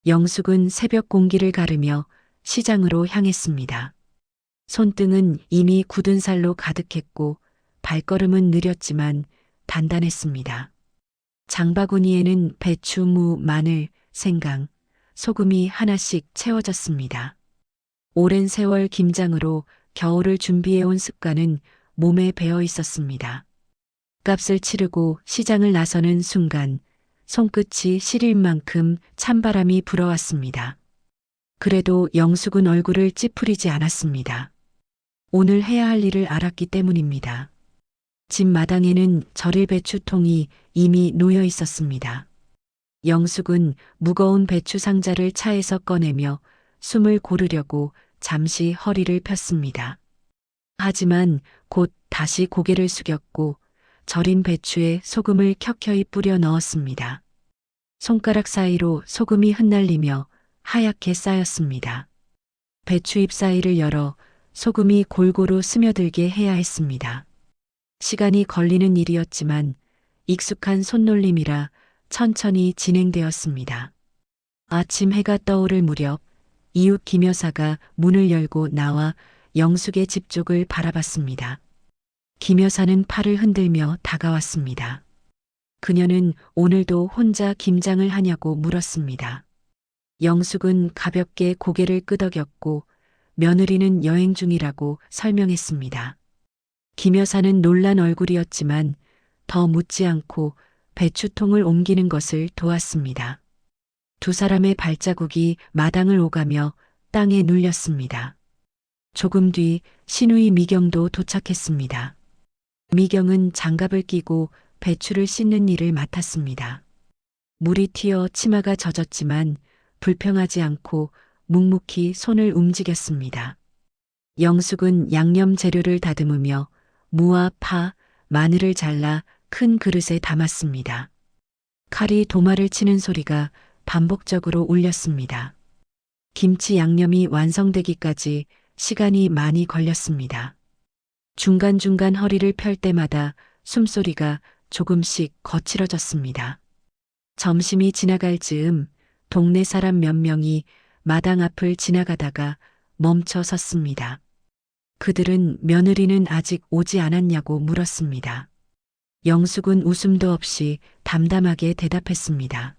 영숙은 새벽 공기를 가르며 시장으로 향했습니다. 손등은 이미 굳은 살로 가득했고 발걸음은 느렸지만 단단했습니다. 장바구니에는 배추, 무, 마늘, 생강, 소금이 하나씩 채워졌습니다. 오랜 세월 김장으로 겨울을 준비해온 습관은 몸에 배어 있었습니다. 값을 치르고 시장을 나서는 순간 손끝이 시릴 만큼 찬바람이 불어왔습니다. 그래도 영숙은 얼굴을 찌푸리지 않았습니다. 오늘 해야 할 일을 알았기 때문입니다. 집 마당에는 절일 배추통이 이미 놓여 있었습니다. 영숙은 무거운 배추 상자를 차에서 꺼내며 숨을 고르려고 잠시 허리를 폈습니다. 하지만 곧 다시 고개를 숙였고 절인 배추에 소금을 켜켜이 뿌려 넣었습니다. 손가락 사이로 소금이 흩날리며 하얗게 쌓였습니다. 배추 잎 사이를 열어 소금이 골고루 스며들게 해야 했습니다. 시간이 걸리는 일이었지만 익숙한 손놀림이라 천천히 진행되었습니다. 아침 해가 떠오를 무렵 이웃 김 여사가 문을 열고 나와 영숙의 집 쪽을 바라봤습니다. 김 여사는 팔을 흔들며 다가왔습니다. 그녀는 오늘도 혼자 김장을 하냐고 물었습니다. 영숙은 가볍게 고개를 끄덕였고 며느리는 여행 중이라고 설명했습니다. 김 여사는 놀란 얼굴이었지만 더 묻지 않고 배추통을 옮기는 것을 도왔습니다. 두 사람의 발자국이 마당을 오가며 땅에 눌렸습니다. 조금 뒤 시누이 미경도 도착했습니다. 미경은 장갑을 끼고 배추를 씻는 일을 맡았습니다. 물이 튀어 치마가 젖었지만 불평하지 않고 묵묵히 손을 움직였습니다. 영숙은 양념 재료를 다듬으며 무와 파, 마늘을 잘라 큰 그릇에 담았습니다. 칼이 도마를 치는 소리가 반복적으로 울렸습니다. 김치 양념이 완성되기까지 시간이 많이 걸렸습니다. 중간중간 허리를 펼 때마다 숨소리가 조금씩 거칠어졌습니다. 점심이 지나갈 즈음 동네 사람 몇 명이 마당 앞을 지나가다가 멈춰 섰습니다. 그들은 며느리는 아직 오지 않았냐고 물었습니다. 영숙은 웃음도 없이 담담하게 대답했습니다.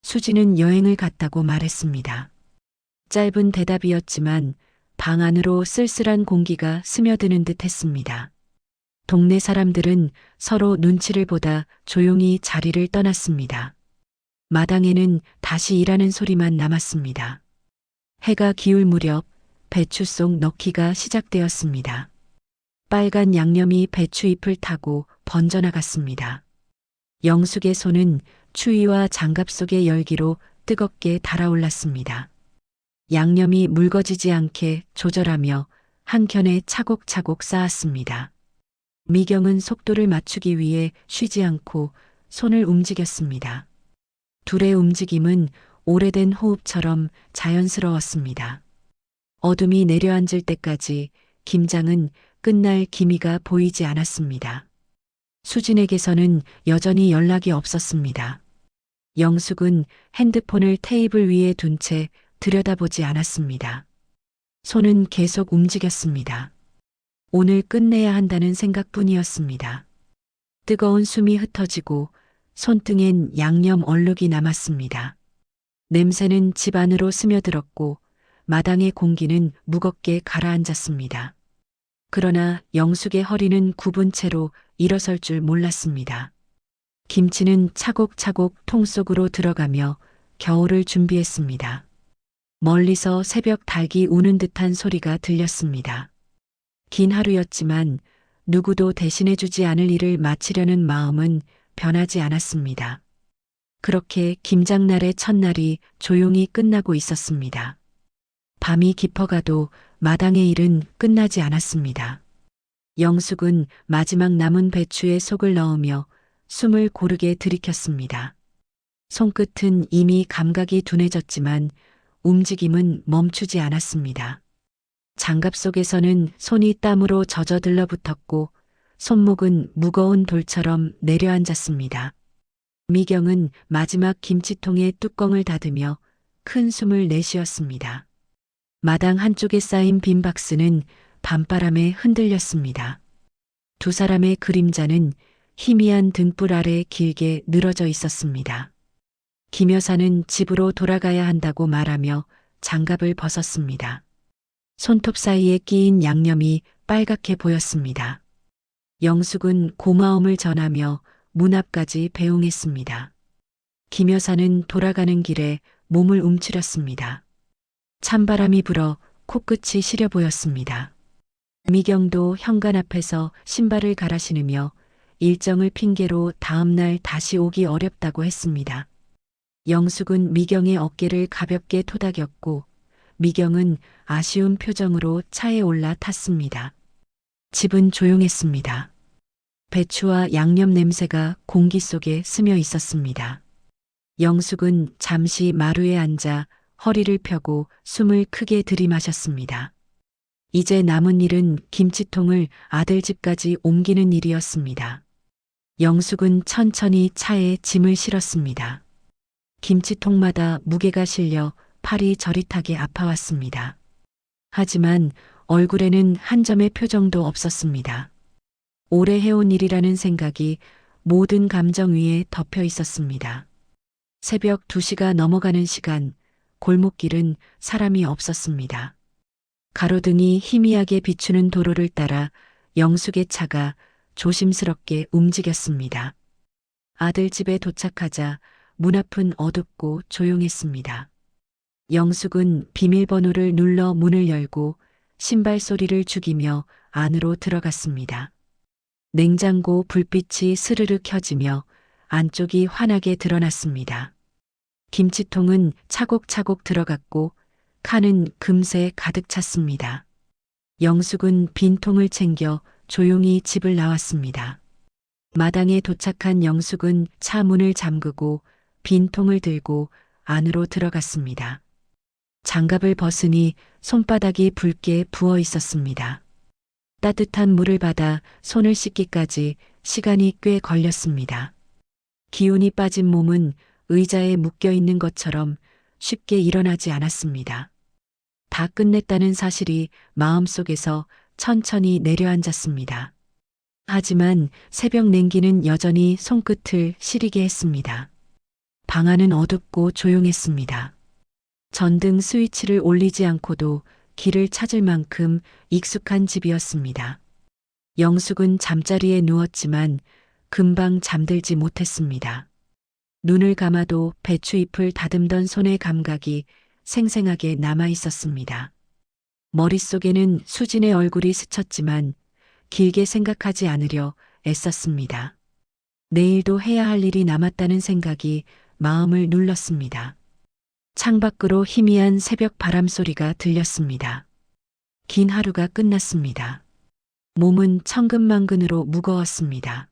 수지는 여행을 갔다고 말했습니다. 짧은 대답이었지만 방 안으로 쓸쓸한 공기가 스며드는 듯 했습니다. 동네 사람들은 서로 눈치를 보다 조용히 자리를 떠났습니다. 마당에는 다시 일하는 소리만 남았습니다. 해가 기울 무렵 배추 속 넣기가 시작되었습니다. 빨간 양념이 배추 잎을 타고 번져나갔습니다. 영숙의 손은 추위와 장갑 속의 열기로 뜨겁게 달아올랐습니다. 양념이 묽어지지 않게 조절하며 한켠에 차곡차곡 쌓았습니다. 미경은 속도를 맞추기 위해 쉬지 않고 손을 움직였습니다. 둘의 움직임은 오래된 호흡처럼 자연스러웠습니다. 어둠이 내려앉을 때까지 김장은 끝날 기미가 보이지 않았습니다. 수진에게서는 여전히 연락이 없었습니다. 영숙은 핸드폰을 테이블 위에 둔 채 들여다보지 않았습니다. 손은 계속 움직였습니다. 오늘 끝내야 한다는 생각뿐이었습니다. 뜨거운 숨이 흩어지고 손등엔 양념 얼룩이 남았습니다. 냄새는 집 안으로 스며들었고 마당의 공기는 무겁게 가라앉았습니다. 그러나 영숙의 허리는 굽은 채로 일어설 줄 몰랐습니다. 김치는 차곡차곡 통 속으로 들어가며 겨울을 준비했습니다. 멀리서 새벽 닭이 우는 듯한 소리가 들렸습니다. 긴 하루였지만 누구도 대신해주지 않을 일을 마치려는 마음은 변하지 않았습니다. 그렇게 김장날의 첫날이 조용히 끝나고 있었습니다. 밤이 깊어가도 마당의 일은 끝나지 않았습니다. 영숙은 마지막 남은 배추에 속을 넣으며 숨을 고르게 들이켰습니다. 손끝은 이미 감각이 둔해졌지만 움직임은 멈추지 않았습니다. 장갑 속에서는 손이 땀으로 젖어 들러붙었고 손목은 무거운 돌처럼 내려앉았습니다. 미경은 마지막 김치통의 뚜껑을 닫으며 큰 숨을 내쉬었습니다. 마당 한쪽에 쌓인 빈 박스는 밤바람에 흔들렸습니다. 두 사람의 그림자는 희미한 등불 아래 길게 늘어져 있었습니다. 김 여사는 집으로 돌아가야 한다고 말하며 장갑을 벗었습니다. 손톱 사이에 끼인 양념이 빨갛게 보였습니다. 영숙은 고마움을 전하며 문 앞까지 배웅했습니다. 김 여사는 돌아가는 길에 몸을 움츠렸습니다. 찬바람이 불어 코끝이 시려 보였습니다. 미경도 현관 앞에서 신발을 갈아 신으며 일정을 핑계로 다음날 다시 오기 어렵다고 했습니다. 영숙은 미경의 어깨를 가볍게 토닥였고 미경은 아쉬운 표정으로 차에 올라탔습니다. 집은 조용했습니다. 배추와 양념 냄새가 공기 속에 스며 있었습니다. 영숙은 잠시 마루에 앉아 허리를 펴고 숨을 크게 들이마셨습니다. 이제 남은 일은 김치통을 아들 집까지 옮기는 일이었습니다. 영숙은 천천히 차에 짐을 실었습니다. 김치통마다 무게가 실려 팔이 저릿하게 아파왔습니다. 하지만 얼굴에는 한 점의 표정도 없었습니다. 오래 해온 일이라는 생각이 모든 감정 위에 덮여 있었습니다. 새벽 2시가 넘어가는 시간, 골목길은 사람이 없었습니다. 가로등이 희미하게 비추는 도로를 따라 영숙의 차가 조심스럽게 움직였습니다. 아들 집에 도착하자 문 앞은 어둡고 조용했습니다. 영숙은 비밀번호를 눌러 문을 열고 신발 소리를 죽이며 안으로 들어갔습니다. 냉장고 불빛이 스르르 켜지며 안쪽이 환하게 드러났습니다. 김치통은 차곡차곡 들어갔고 칸은 금세 가득 찼습니다. 영숙은 빈 통을 챙겨 조용히 집을 나왔습니다. 마당에 도착한 영숙은 차 문을 잠그고 빈 통을 들고 안으로 들어갔습니다. 장갑을 벗으니 손바닥이 붉게 부어 있었습니다. 따뜻한 물을 받아 손을 씻기까지 시간이 꽤 걸렸습니다. 기운이 빠진 몸은 의자에 묶여 있는 것처럼 쉽게 일어나지 않았습니다. 다 끝냈다는 사실이 마음속에서 천천히 내려앉았습니다. 하지만 새벽 냉기는 여전히 손끝을 시리게 했습니다. 방 안은 어둡고 조용했습니다. 전등 스위치를 올리지 않고도 길을 찾을 만큼 익숙한 집이었습니다. 영숙은 잠자리에 누웠지만 금방 잠들지 못했습니다. 눈을 감아도 배추잎을 다듬던 손의 감각이 생생하게 남아 있었습니다. 머릿속에는 수진의 얼굴이 스쳤지만 길게 생각하지 않으려 애썼습니다. 내일도 해야 할 일이 남았다는 생각이 마음을 눌렀습니다. 창밖으로 희미한 새벽 바람 소리가 들렸습니다. 긴 하루가 끝났습니다. 몸은 천근만근으로 무거웠습니다.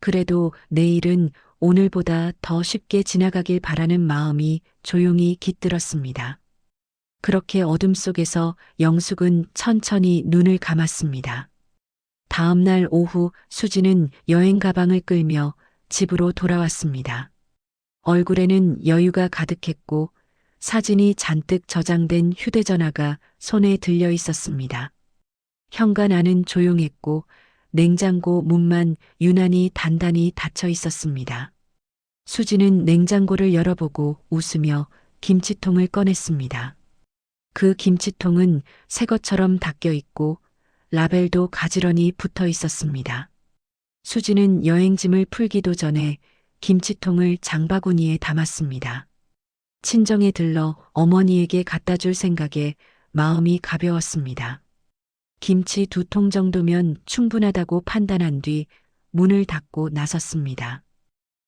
그래도 내일은 오늘보다 더 쉽게 지나가길 바라는 마음이 조용히 깃들었습니다. 그렇게 어둠 속에서 영숙은 천천히 눈을 감았습니다. 다음 날 오후 수지는 여행 가방을 끌며 집으로 돌아왔습니다. 얼굴에는 여유가 가득했고 사진이 잔뜩 저장된 휴대전화가 손에 들려 있었습니다. 현관 안은 조용했고 냉장고 문만 유난히 단단히 닫혀 있었습니다. 수지는 냉장고를 열어보고 웃으며 김치통을 꺼냈습니다. 그 김치통은 새 것처럼 닦여 있고 라벨도 가지런히 붙어 있었습니다. 수지는 여행짐을 풀기도 전에 김치통을 장바구니에 담았습니다. 친정에 들러 어머니에게 갖다 줄 생각에 마음이 가벼웠습니다. 김치 2통 정도면 충분하다고 판단한 뒤 문을 닫고 나섰습니다.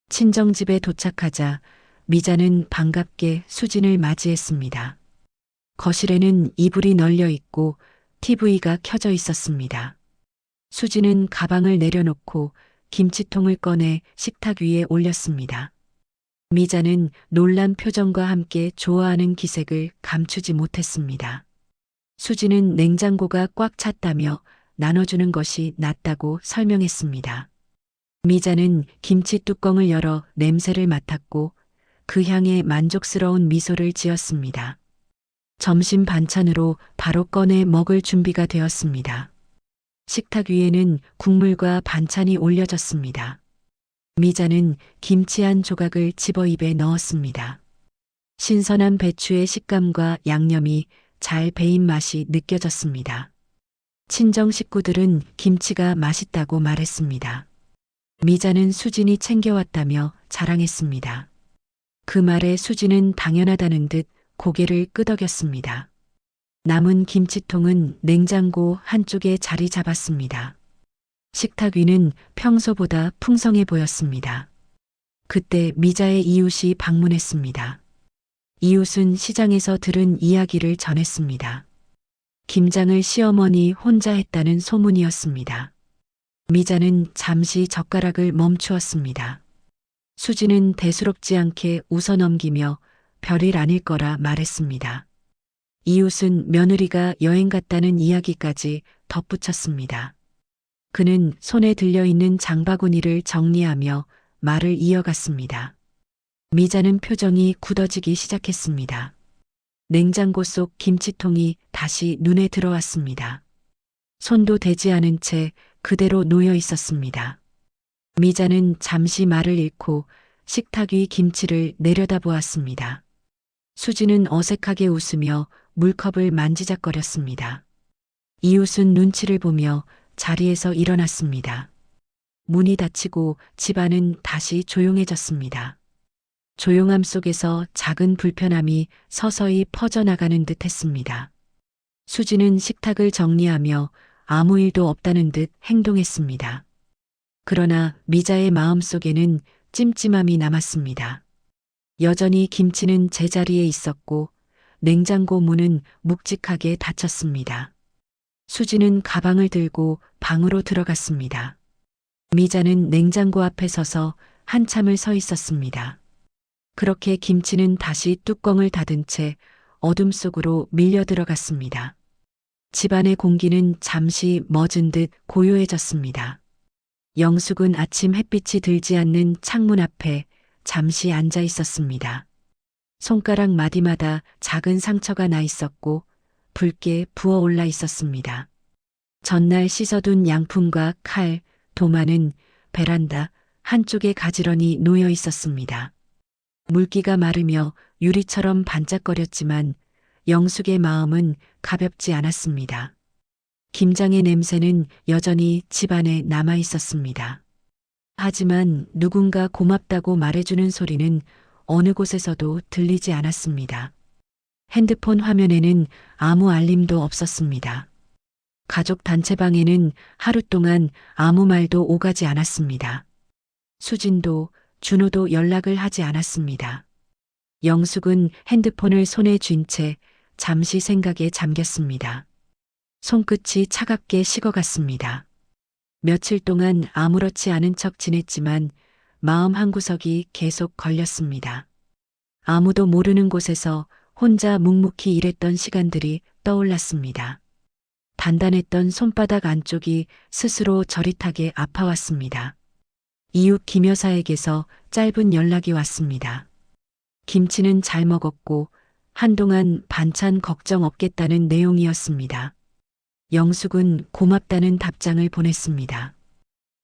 친정집에 도착하자 미자는 반갑게 수진을 맞이했습니다. 거실에는 이불이 널려 있고 TV가 켜져 있었습니다. 수진은 가방을 내려놓고 김치통을 꺼내 식탁 위에 올렸습니다. 미자는 놀란 표정과 함께 좋아하는 기색을 감추지 못했습니다. 수지는 냉장고가 꽉 찼다며 나눠주는 것이 낫다고 설명했습니다. 미자는 김치 뚜껑을 열어 냄새를 맡았고 그 향에 만족스러운 미소를 지었습니다. 점심 반찬으로 바로 꺼내 먹을 준비가 되었습니다. 식탁 위에는 국물과 반찬이 올려졌습니다. 미자는 김치 한 조각을 집어 입에 넣었습니다. 신선한 배추의 식감과 양념이 잘 배인 맛이 느껴졌습니다. 친정 식구들은 김치가 맛있다고 말했습니다. 미자는 수진이 챙겨왔다며 자랑했습니다. 그 말에 수진은 당연하다는 듯 고개를 끄덕였습니다. 남은 김치통은 냉장고 한쪽에 자리 잡았습니다. 식탁 위는 평소보다 풍성해 보였습니다. 그때 미자의 이웃이 방문했습니다. 이웃은 시장에서 들은 이야기를 전했습니다. 김장을 시어머니 혼자 했다는 소문이었습니다. 미자는 잠시 젓가락을 멈추었습니다. 수지는 대수롭지 않게 웃어넘기며 별일 아닐 거라 말했습니다. 이웃은 며느리가 여행 갔다는 이야기까지 덧붙였습니다. 그는 손에 들려있는 장바구니를 정리하며 말을 이어갔습니다. 미자는 표정이 굳어지기 시작했습니다. 냉장고 속 김치통이 다시 눈에 들어왔습니다. 손도 대지 않은 채 그대로 놓여 있었습니다. 미자는 잠시 말을 잃고 식탁 위 김치를 내려다보았습니다. 수지는 어색하게 웃으며 물컵을 만지작거렸습니다. 이웃은 눈치를 보며 자리에서 일어났습니다. 문이 닫히고 집안은 다시 조용해졌습니다. 조용함 속에서 작은 불편함이 서서히 퍼져나가는 듯 했습니다. 수지는 식탁을 정리하며 아무 일도 없다는 듯 행동했습니다. 그러나 미자의 마음속에는 찜찜함이 남았습니다. 여전히 김치는 제자리에 있었고 냉장고 문은 묵직하게 닫혔습니다. 수지는 가방을 들고 방으로 들어갔습니다. 미자는 냉장고 앞에 서서 한참을 서 있었습니다. 그렇게 김치는 다시 뚜껑을 닫은 채 어둠 속으로 밀려 들어갔습니다. 집안의 공기는 잠시 멎은 듯 고요해졌습니다. 영숙은 아침 햇빛이 들지 않는 창문 앞에 잠시 앉아 있었습니다. 손가락 마디마다 작은 상처가 나 있었고 붉게 부어올라 있었습니다. 전날 씻어둔 양푼과 칼, 도마는 베란다 한쪽에 가지런히 놓여 있었습니다. 물기가 마르며 유리처럼 반짝거렸지만 영숙의 마음은 가볍지 않았습니다. 김장의 냄새는 여전히 집안에 남아 있었습니다. 하지만 누군가 고맙다고 말해주는 소리는 어느 곳에서도 들리지 않았습니다. 핸드폰 화면에는 아무 알림도 없었습니다. 가족 단체방에는 하루 동안 아무 말도 오가지 않았습니다. 수진도 준호도 연락을 하지 않았습니다. 영숙은 핸드폰을 손에 쥔 채 잠시 생각에 잠겼습니다. 손끝이 차갑게 식어갔습니다. 며칠 동안 아무렇지 않은 척 지냈지만 마음 한구석이 계속 걸렸습니다. 아무도 모르는 곳에서 혼자 묵묵히 일했던 시간들이 떠올랐습니다. 단단했던 손바닥 안쪽이 스스로 저릿하게 아파왔습니다. 이웃 김 여사에게서 짧은 연락이 왔습니다. 김치는 잘 먹었고 한동안 반찬 걱정 없겠다는 내용이었습니다. 영숙은 고맙다는 답장을 보냈습니다.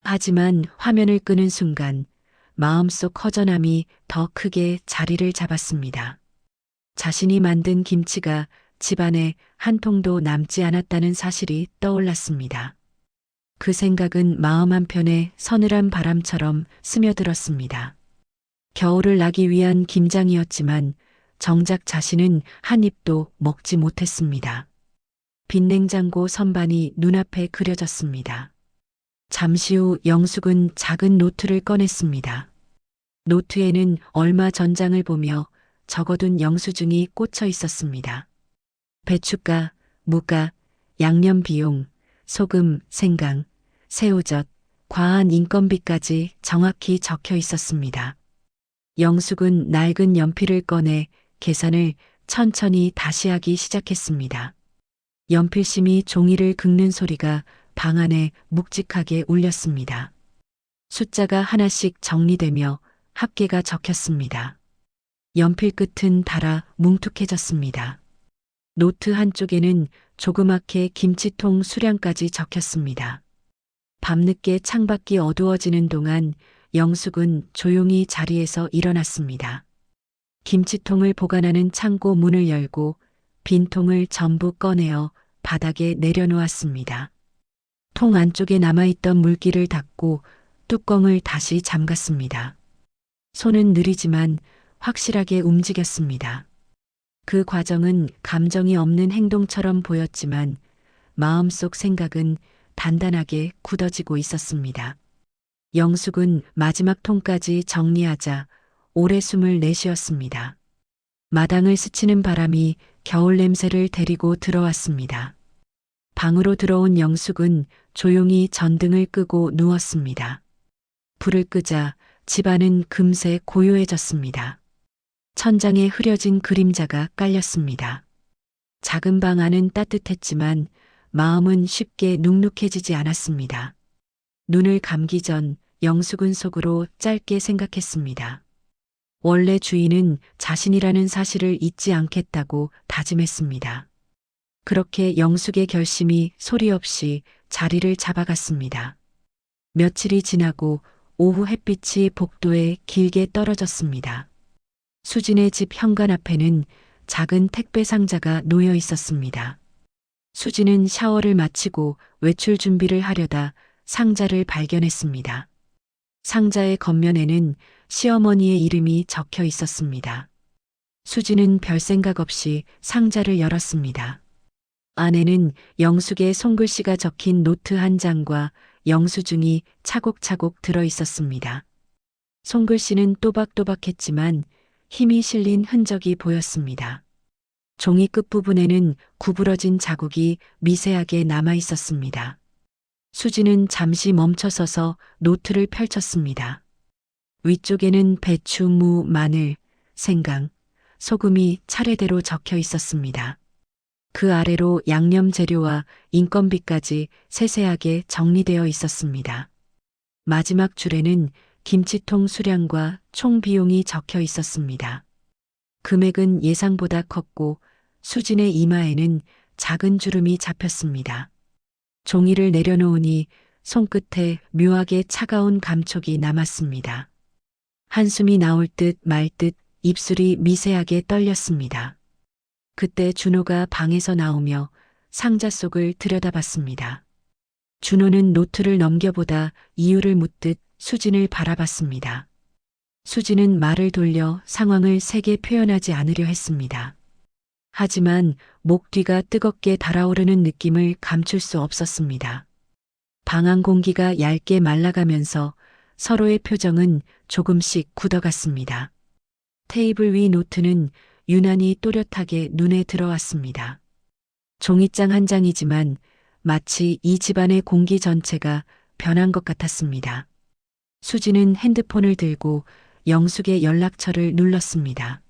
하지만 화면을 끄는 순간 마음속 허전함이 더 크게 자리를 잡았습니다. 자신이 만든 김치가 집안에 한 통도 남지 않았다는 사실이 떠올랐습니다. 그 생각은 마음 한편에 서늘한 바람처럼 스며들었습니다. 겨울을 나기 위한 김장이었지만 정작 자신은 한 입도 먹지 못했습니다. 빈 냉장고 선반이 눈앞에 그려졌습니다. 잠시 후 영숙은 작은 노트를 꺼냈습니다. 노트에는 얼마 전장을 보며 적어둔 영수증이 꽂혀 있었습니다. 배춧가, 무가, 양념 비용, 소금, 생강, 새우젓, 과한 인건비까지 정확히 적혀 있었습니다. 영숙은 낡은 연필을 꺼내 계산을 천천히 다시 하기 시작했습니다. 연필심이 종이를 긁는 소리가 방 안에 묵직하게 울렸습니다. 숫자가 하나씩 정리되며 합계가 적혔습니다. 연필 끝은 닳아 뭉툭해졌습니다. 노트 한쪽에는 조그맣게 김치통 수량까지 적혔습니다. 밤늦게 창밖이 어두워지는 동안 영숙은 조용히 자리에서 일어났습니다. 김치통을 보관하는 창고 문을 열고 빈 통을 전부 꺼내어 바닥에 내려놓았습니다. 통 안쪽에 남아있던 물기를 닦고 뚜껑을 다시 잠갔습니다. 손은 느리지만 확실하게 움직였습니다. 그 과정은 감정이 없는 행동처럼 보였지만 마음속 생각은 단단하게 굳어지고 있었습니다. 영숙은 마지막 통까지 정리하자 오래 숨을 내쉬었습니다. 마당을 스치는 바람이 겨울 냄새를 데리고 들어왔습니다. 방으로 들어온 영숙은 조용히 전등을 끄고 누웠습니다. 불을 끄자 집안은 금세 고요해졌습니다. 천장에 흐려진 그림자가 깔렸습니다. 작은 방 안은 따뜻했지만 마음은 쉽게 눅눅해지지 않았습니다. 눈을 감기 전 영숙은 속으로 짧게 생각했습니다. 원래 주인은 자신이라는 사실을 잊지 않겠다고 다짐했습니다. 그렇게 영숙의 결심이 소리 없이 자리를 잡아갔습니다. 며칠이 지나고 오후 햇빛이 복도에 길게 떨어졌습니다. 수진의 집 현관 앞에는 작은 택배 상자가 놓여 있었습니다. 수진은 샤워를 마치고 외출 준비를 하려다 상자를 발견했습니다. 상자의 겉면에는 시어머니의 이름이 적혀 있었습니다. 수진은 별 생각 없이 상자를 열었습니다. 안에는 영숙의 손글씨가 적힌 노트 한 장과 영수증이 차곡차곡 들어 있었습니다. 손글씨는 또박또박했지만 힘이 실린 흔적이 보였습니다. 종이 끝부분에는 구부러진 자국이 미세하게 남아 있었습니다. 수지는 잠시 멈춰서서 노트를 펼쳤습니다. 위쪽에는 배추, 무, 마늘, 생강, 소금이 차례대로 적혀 있었습니다. 그 아래로 양념 재료와 인건비까지 세세하게 정리되어 있었습니다. 마지막 줄에는 김치통 수량과 총 비용이 적혀 있었습니다. 금액은 예상보다 컸고 수진의 이마에는 작은 주름이 잡혔습니다. 종이를 내려놓으니 손끝에 묘하게 차가운 감촉이 남았습니다. 한숨이 나올 듯 말 듯 입술이 미세하게 떨렸습니다. 그때 준호가 방에서 나오며 상자 속을 들여다봤습니다. 준호는 노트를 넘겨보다 이유를 묻듯 수진을 바라봤습니다. 수진은 말을 돌려 상황을 세게 표현하지 않으려 했습니다. 하지만 목 뒤가 뜨겁게 달아오르는 느낌을 감출 수 없었습니다. 방 안 공기가 얇게 말라가면서 서로의 표정은 조금씩 굳어갔습니다. 테이블 위 노트는 유난히 또렷하게 눈에 들어왔습니다. 종이장 한 장이지만 마치 이 집안의 공기 전체가 변한 것 같았습니다. 수지는 핸드폰을 들고 영숙의 연락처를 눌렀습니다.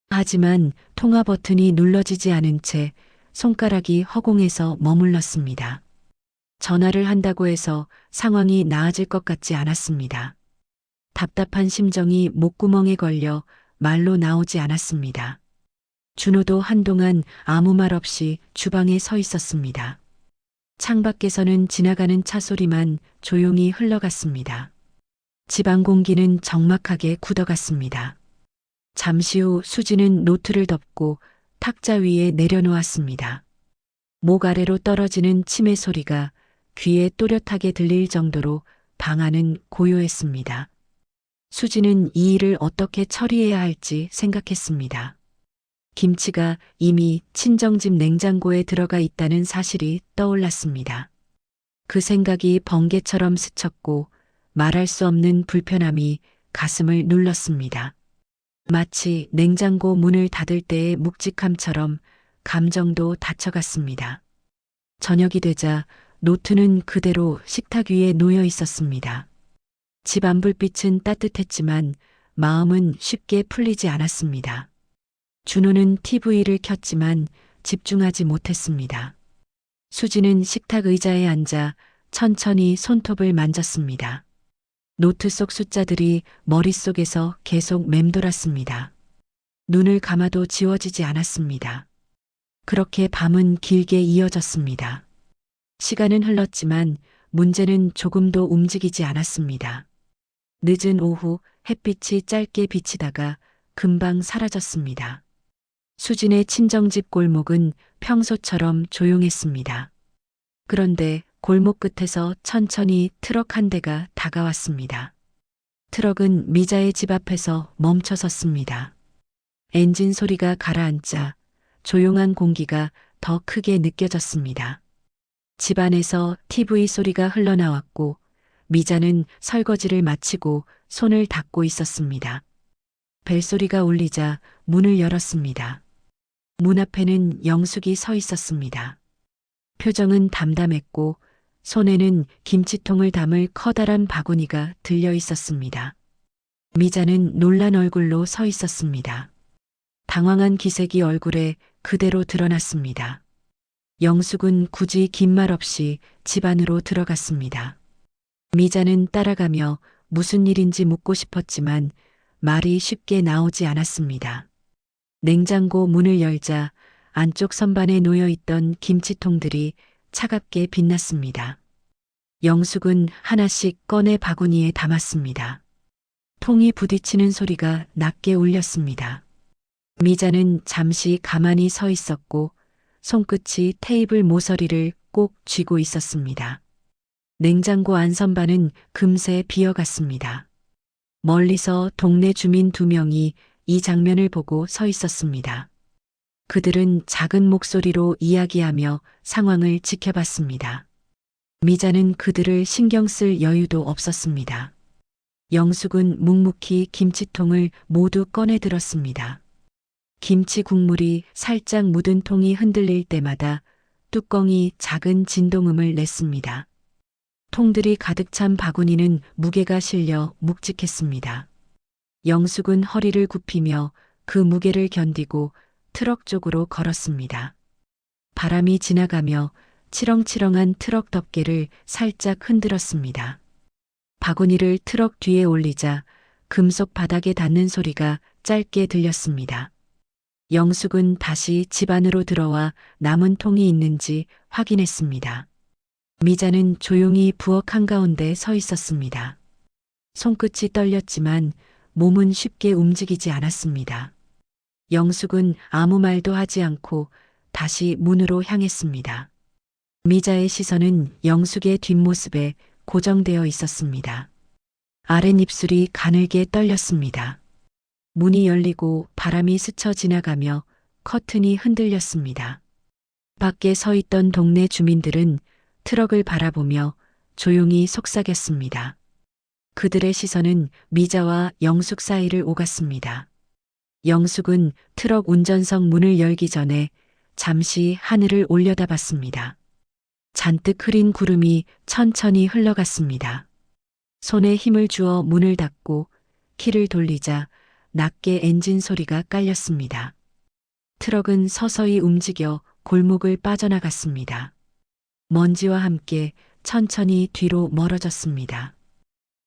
하지만 통화 버튼이 눌러지지 않은 채 손가락이 허공에서 머물렀습니다. 전화를 한다고 해서 상황이 나아질 것 같지 않았습니다. 답답한 심정이 목구멍에 걸려 말로 나오지 않았습니다. 준호도 한동안 아무 말 없이 주방에 서 있었습니다. 창밖에서는 지나가는 차 소리만 조용히 흘러갔습니다. 집안 공기는 적막하게 굳어갔습니다. 잠시 후 수지는 노트를 덮고 탁자 위에 내려놓았습니다. 목 아래로 떨어지는 치매 소리가 귀에 또렷하게 들릴 정도로 방 안은 고요했습니다. 수지는 이 일을 어떻게 처리해야 할지 생각했습니다. 김치가 이미 친정집 냉장고에 들어가 있다는 사실이 떠올랐습니다. 그 생각이 번개처럼 스쳤고 말할 수 없는 불편함이 가슴을 눌렀습니다. 마치 냉장고 문을 닫을 때의 묵직함처럼 감정도 닫혀갔습니다. 저녁이 되자 노트는 그대로 식탁 위에 놓여 있었습니다. 집 안불빛은 따뜻했지만 마음은 쉽게 풀리지 않았습니다. 준호는 TV를 켰지만 집중하지 못했습니다. 수지는 식탁 의자에 앉아 천천히 손톱을 만졌습니다. 노트 속 숫자들이 머릿속에서 계속 맴돌았습니다. 눈을 감아도 지워지지 않았습니다. 그렇게 밤은 길게 이어졌습니다. 시간은 흘렀지만 문제는 조금도 움직이지 않았습니다. 늦은 오후 햇빛이 짧게 비치다가 금방 사라졌습니다. 수진의 친정집 골목은 평소처럼 조용했습니다. 그런데 골목 끝에서 천천히 트럭 한 대가 다가왔습니다. 트럭은 미자의 집 앞에서 멈춰 섰습니다. 엔진 소리가 가라앉자 조용한 공기가 더 크게 느껴졌습니다. 집 안에서 TV 소리가 흘러나왔고 미자는 설거지를 마치고 손을 닦고 있었습니다. 벨소리가 울리자 문을 열었습니다. 문 앞에는 영숙이 서 있었습니다. 표정은 담담했고 손에는 김치통을 담을 커다란 바구니가 들려 있었습니다. 미자는 놀란 얼굴로 서 있었습니다. 당황한 기색이 얼굴에 그대로 드러났습니다. 영숙은 굳이 긴 말 없이 집 안으로 들어갔습니다. 미자는 따라가며 무슨 일인지 묻고 싶었지만 말이 쉽게 나오지 않았습니다. 냉장고 문을 열자 안쪽 선반에 놓여 있던 김치통들이 차갑게 빛났습니다. 영숙은 하나씩 꺼내 바구니에 담았습니다. 통이 부딪히는 소리가 낮게 울렸습니다. 미자는 잠시 가만히 서 있었고 손끝이 테이블 모서리를 꼭 쥐고 있었습니다. 냉장고 안 선반은 금세 비어갔습니다. 멀리서 동네 주민 2명이 이 장면을 보고 서 있었습니다. 그들은 작은 목소리로 이야기하며 상황을 지켜봤습니다. 미자는 그들을 신경 쓸 여유도 없었습니다. 영숙은 묵묵히 김치통을 모두 꺼내 들었습니다. 김치 국물이 살짝 묻은 통이 흔들릴 때마다 뚜껑이 작은 진동음을 냈습니다. 통들이 가득 찬 바구니는 무게가 실려 묵직했습니다. 영숙은 허리를 굽히며 그 무게를 견디고 트럭 쪽으로 걸었습니다. 바람이 지나가며 치렁치렁한 트럭 덮개를 살짝 흔들었습니다. 바구니를 트럭 뒤에 올리자 금속 바닥에 닿는 소리가 짧게 들렸습니다. 영숙은 다시 집 안으로 들어와 남은 통이 있는지 확인했습니다. 미자는 조용히 부엌 한가운데 서 있었습니다. 손끝이 떨렸지만 몸은 쉽게 움직이지 않았습니다. 영숙은 아무 말도 하지 않고 다시 문으로 향했습니다. 미자의 시선은 영숙의 뒷모습에 고정되어 있었습니다. 아랫입술이 가늘게 떨렸습니다. 문이 열리고 바람이 스쳐 지나가며 커튼이 흔들렸습니다. 밖에 서 있던 동네 주민들은 트럭을 바라보며 조용히 속삭였습니다. 그들의 시선은 미자와 영숙 사이를 오갔습니다. 영숙은 트럭 운전석 문을 열기 전에 잠시 하늘을 올려다봤습니다. 잔뜩 흐린 구름이 천천히 흘러갔습니다. 손에 힘을 주어 문을 닫고 키를 돌리자 낮게 엔진 소리가 깔렸습니다. 트럭은 서서히 움직여 골목을 빠져나갔습니다. 먼지와 함께 천천히 뒤로 멀어졌습니다.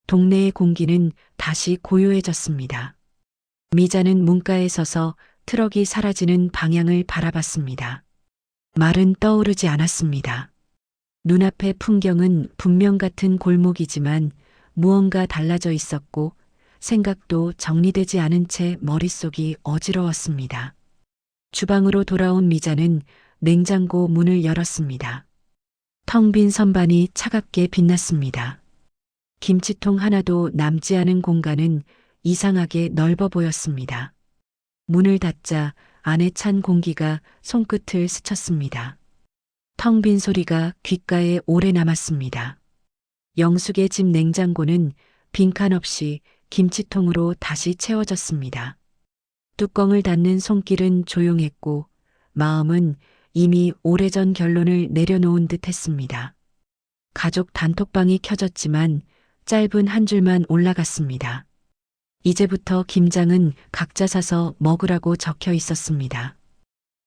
동네의 공기는 다시 고요해졌습니다. 미자는 문가에 서서 트럭이 사라지는 방향을 바라봤습니다. 말은 떠오르지 않았습니다. 눈앞의 풍경은 분명 같은 골목이지만 무언가 달라져 있었고 생각도 정리되지 않은 채 머릿속이 어지러웠습니다. 주방으로 돌아온 미자는 냉장고 문을 열었습니다. 텅 빈 선반이 차갑게 빛났습니다. 김치통 하나도 남지 않은 공간은 이상하게 넓어 보였습니다. 문을 닫자 안에 찬 공기가 손끝을 스쳤습니다. 텅 빈 소리가 귓가에 오래 남았습니다. 영숙의 집 냉장고는 빈칸 없이 김치통으로 다시 채워졌습니다. 뚜껑을 닫는 손길은 조용했고 마음은 이미 오래전 결론을 내려놓은 듯 했습니다. 가족 단톡방이 켜졌지만 짧은 한 줄만 올라갔습니다. 이제부터 김장은 각자 사서 먹으라고 적혀 있었습니다.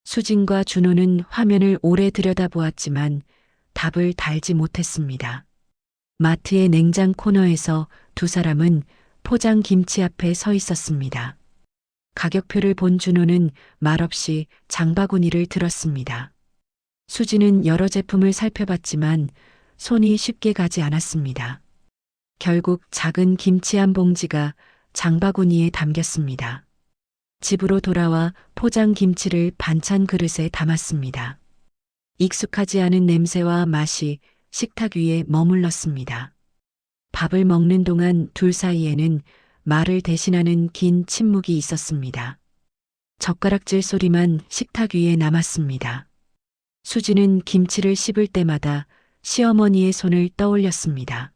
수진과 준호는 화면을 오래 들여다보았지만 답을 달지 못했습니다. 마트의 냉장 코너에서 두 사람은 포장 김치 앞에 서 있었습니다. 가격표를 본 준호는 말없이 장바구니를 들었습니다. 수지는 여러 제품을 살펴봤지만 손이 쉽게 가지 않았습니다. 결국 작은 김치 한 봉지가 장바구니에 담겼습니다. 집으로 돌아와 포장 김치를 반찬 그릇에 담았습니다. 익숙하지 않은 냄새와 맛이 식탁 위에 머물렀습니다. 밥을 먹는 동안 둘 사이에는 말을 대신하는 긴 침묵이 있었습니다. 젓가락질 소리만 식탁 위에 남았습니다. 수지는 김치를 씹을 때마다 시어머니의 손을 떠올렸습니다.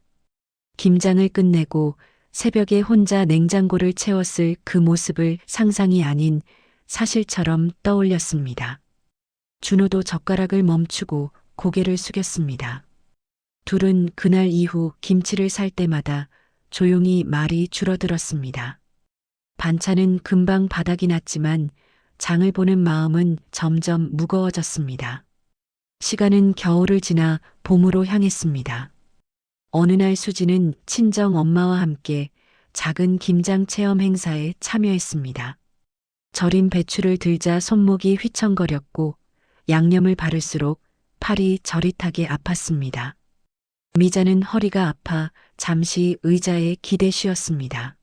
김장을 끝내고 새벽에 혼자 냉장고를 채웠을 그 모습을 상상이 아닌 사실처럼 떠올렸습니다. 준호도 젓가락을 멈추고 고개를 숙였습니다. 둘은 그날 이후 김치를 살 때마다 조용히 말이 줄어들었습니다. 반찬은 금방 바닥이 났지만 장을 보는 마음은 점점 무거워졌습니다. 시간은 겨울을 지나 봄으로 향했습니다. 어느 날 수지는 친정 엄마와 함께 작은 김장 체험 행사에 참여했습니다. 절인 배추를 들자 손목이 휘청거렸고 양념을 바를수록 팔이 저릿하게 아팠습니다. 미자는 허리가 아파 잠시 의자에 기대 쉬었습니다.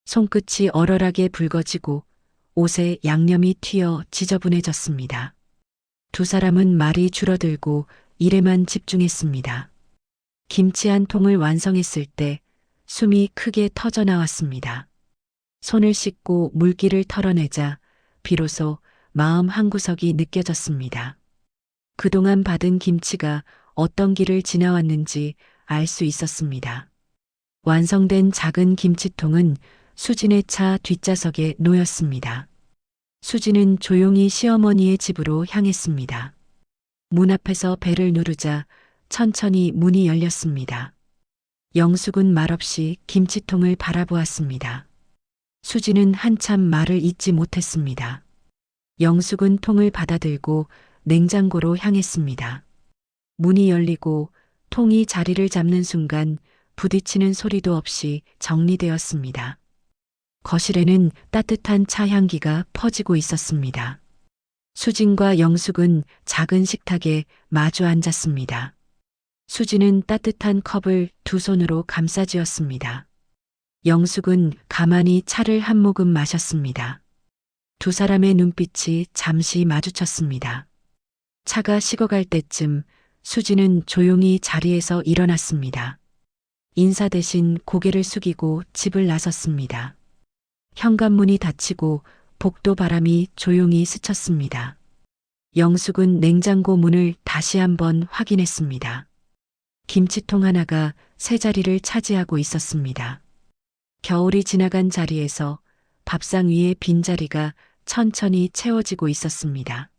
손끝이 얼얼하게 붉어지고 옷에 양념이 튀어 지저분해졌습니다. 두 사람은 말이 줄어들고 일에만 집중했습니다. 김치 한 통을 완성했을 때 숨이 크게 터져 나왔습니다. 손을 씻고 물기를 털어내자 비로소 마음 한구석이 느껴졌습니다. 그동안 받은 김치가 어떤 길을 지나왔는지 알 수 있었습니다. 완성된 작은 김치통은 수진의 차 뒷좌석에 놓였습니다. 수진은 조용히 시어머니의 집으로 향했습니다. 문 앞에서 벨을 누르자 천천히 문이 열렸습니다. 영숙은 말없이 김치통을 바라보았습니다. 수지는 한참 말을 잇지 못했습니다. 영숙은 통을 받아들고 냉장고로 향했습니다. 문이 열리고 통이 자리를 잡는 순간 부딪히는 소리도 없이 정리되었습니다. 거실에는 따뜻한 차 향기가 퍼지고 있었습니다. 수진과 영숙은 작은 식탁에 마주 앉았습니다. 수지는 따뜻한 컵을 두 손으로 감싸쥐었습니다. 영숙은 가만히 차를 한 모금 마셨습니다. 두 사람의 눈빛이 잠시 마주쳤습니다. 차가 식어갈 때쯤 수지는 조용히 자리에서 일어났습니다. 인사 대신 고개를 숙이고 집을 나섰습니다. 현관문이 닫히고 복도 바람이 조용히 스쳤습니다. 영숙은 냉장고 문을 다시 한번 확인했습니다. 김치통 하나가 새 자리를 차지하고 있었습니다. 겨울이 지나간 자리에서 밥상 위의 빈자리가 천천히 채워지고 있었습니다.